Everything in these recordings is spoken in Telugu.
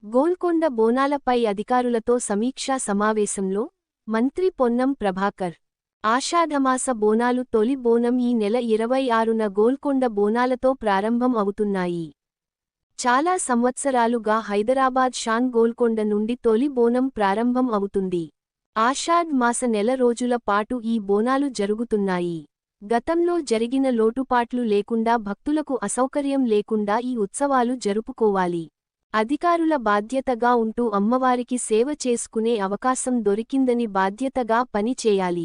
గోల్కొండ బోనాలపై అధికారులతో సమీక్షా సమావేశంలో మంత్రి పొన్నం ప్రభాకర్ ఆషాఢమాస బోనాలు తొలి బోనం ఈ నెల 26న గోల్కొండ బోనాలతో ప్రారంభం అవుతున్నాయి. చాలా సంవత్సరాలుగా హైదరాబాద్ షాన్ గోల్కొండ నుండి తొలి బోనం ప్రారంభం అవుతుంది. ఆషాఢ్ మాస నెల రోజుల పాటు ఈ బోనాలు జరుగుతున్నాయి. గతంలో జరిగిన లోటుపాట్లు లేకుండా భక్తులకు అసౌకర్యం లేకుండా ఈ ఉత్సవాలు జరుపుకోవాలి. అధికారుల బాధ్యతగా ఉంటూ అమ్మవారికి సేవ చేసుకునే అవకాశం దొరికిందని బాధ్యతగా పని చేయాలి.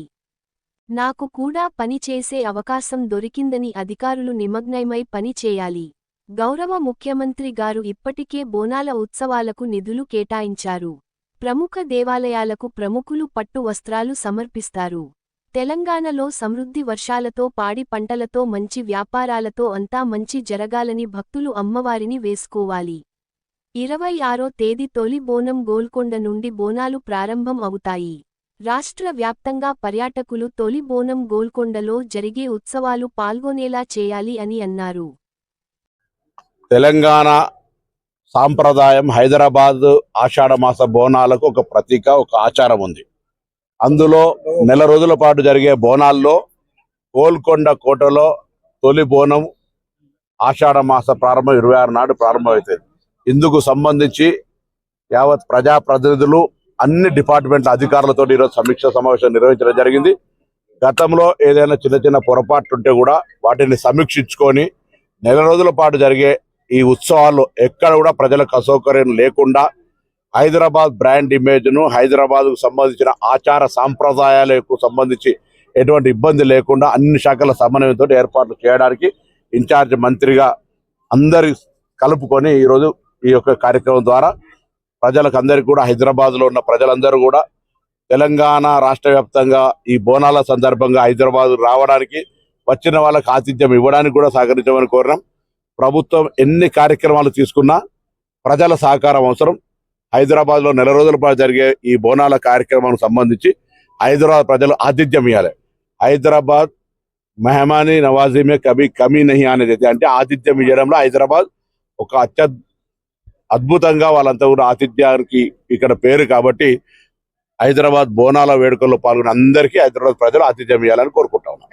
నాకు కూడా పని చేసే అవకాశం దొరికిందని అధికారులు నిమగ్నమై పని చేయాలి. గౌరవ ముఖ్యమంత్రి గారు ఇప్పటికే బోనాల ఉత్సవాలకు నిధులు కేటాయించారు. ప్రముఖ దేవాలయాలకు ప్రముఖులు పట్టు వస్త్రాలు సమర్పిస్తారు. తెలంగాణలో సమృద్ధి వర్షాలతో పాడి పంటలతో మంచి వ్యాపారాలతో అంతా మంచి జరగాలని భక్తులు అమ్మవారిని వేసుకోవాలి. 26వ తేదీ తొలి బోనం గోల్కొండ నుండి బోనాలు ప్రారంభం అవుతాయి. రాష్ట్ర వ్యాప్తంగా పర్యాటకులు తొలి బోనం గోల్కొండలో జరిగే ఉత్సవాలు పాల్గొనేలా చేయాలి అని అన్నారు. తెలంగాణ సాంప్రదాయం హైదరాబాద్ ఆషాఢమాస బోనాలకు ఒక ప్రతీక, ఒక ఆచారం ఉంది. అందులో నెల రోజుల పాటు జరిగే బోనాల్లో గోల్కొండ కోటలో తొలి బోనం ఆషాఢమాస ప్రారంభం 26 నాడు ప్రారంభమవుతుంది. ఇందుకు సంబంధించి యావత్ ప్రజాప్రతినిధులు అన్ని డిపార్ట్మెంట్ల అధికారులతో ఈరోజు సమీక్ష సమావేశం నిర్వహించడం జరిగింది. గతంలో ఏదైనా చిన్న చిన్న పొరపాట్లుంటే కూడా వాటిని సమీక్షించుకొని నెల రోజుల పాటు జరిగే ఈ ఉత్సవాల్లో ఎక్కడ కూడా ప్రజలకు అసౌకర్యం లేకుండా హైదరాబాద్ బ్రాండ్ ఇమేజ్ను, హైదరాబాద్కు సంబంధించిన ఆచార సాంప్రదాయాలకు సంబంధించి ఎటువంటి ఇబ్బంది లేకుండా అన్ని శాఖల సమన్వయంతో ఏర్పాట్లు చేయడానికి ఇన్ఛార్జ్ మంత్రిగా అందరి కలుపుకొని ఈరోజు ఈ యొక్క కార్యక్రమం ద్వారా ప్రజలకు అందరికీ కూడా, హైదరాబాద్లో ఉన్న ప్రజలందరూ కూడా తెలంగాణ రాష్ట్ర వ్యాప్తంగా ఈ బోనాల సందర్భంగా హైదరాబాద్ రావడానికి, వచ్చిన వాళ్ళకి ఆతిథ్యం ఇవ్వడానికి కూడా సహకరించమని కోరినాం. ప్రభుత్వం ఎన్ని కార్యక్రమాలు తీసుకున్నా ప్రజల సహకారం అవసరం. హైదరాబాద్లో నెల రోజుల పాటు జరిగే ఈ బోనాల కార్యక్రమానికి సంబంధించి హైదరాబాద్ ప్రజలు ఆతిథ్యం ఇవ్వాలి. హైదరాబాద్ మెహమానీ నవాజీ మే కభీ కమీ నహీ అనేది అంటే ఆతిథ్యం ఇవ్వడంలో హైదరాబాద్ ఒక అద్భుతంగా వాళ్ళంతా కూడా ఆతిథ్యానికి ఇక్కడ పేరు. కాబట్టి హైదరాబాద్ బోనాల వేడుకల్లో పాల్గొన్న అందరికీ హైదరాబాద్ ప్రజలు ఆతిథ్యం ఇవ్వాలని కోరుకుంటా ఉన్నాం.